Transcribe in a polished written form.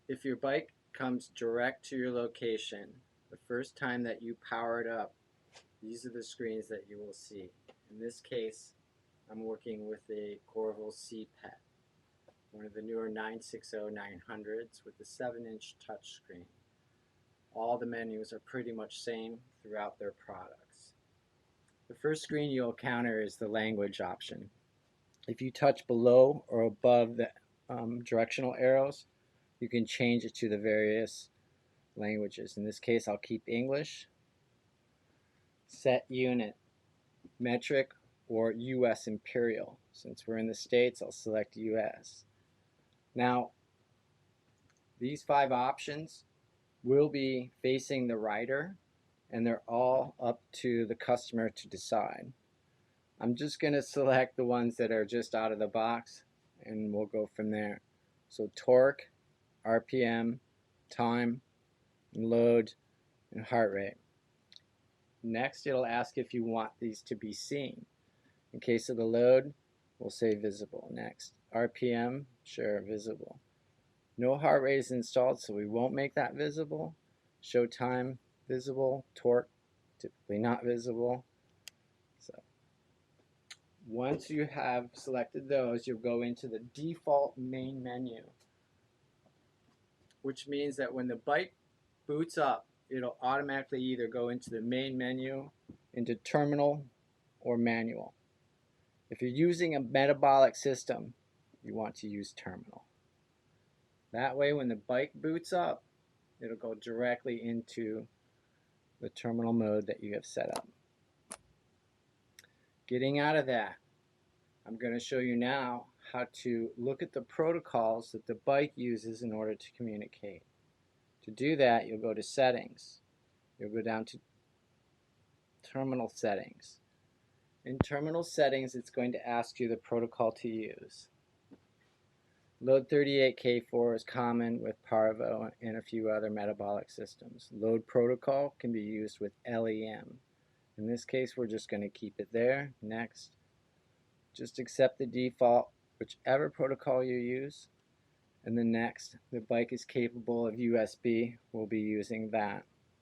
If your bike comes direct to your location, the first time that you power it up, these are the screens that you will see. In this case, I'm working with a Lode CPET, one of the newer 960-900s with a 7-inch touchscreen. All the menus are pretty much same throughout their products. The first screen you'll encounter is the language option. If you touch below or above the directional arrows, you can change it to the various languages. In this case, I'll keep English, set unit, metric, or US Imperial. Since we're in the States, I'll select US. Now, these 5 options will be facing the rider, and they're all up to the customer to decide. I'm just going to select the ones that are just out of the box, and we'll go from there. So torque, RPM, time, load, and heart rate. Next, it'll ask if you want these to be seen. In case of the load, we'll say visible. Next, RPM, sure, visible. No heart rate is installed, so we won't make that visible. Show time, visible. Torque, typically not visible. So once you have selected those, you'll go into the default main menu, which means that when the bike boots up, it'll automatically either go into the main menu, into terminal, or manual. If you're using a metabolic system, you want to use terminal. That way, when the bike boots up, it'll go directly into the terminal mode that you have set up. Getting out of that, I'm going to show you now how to look at the protocols that the bike uses in order to communicate. To do that, you'll go to Settings. You'll go down to Terminal Settings. In Terminal Settings, it's going to ask you the protocol to use. Lode 38K4 is common with Parvo and a few other metabolic systems. Lode protocol can be used with LEM. In this case, we're just going to keep it there. Next. Just accept the default, whichever protocol you use. And then next, the bike is capable of USB. We'll be using that.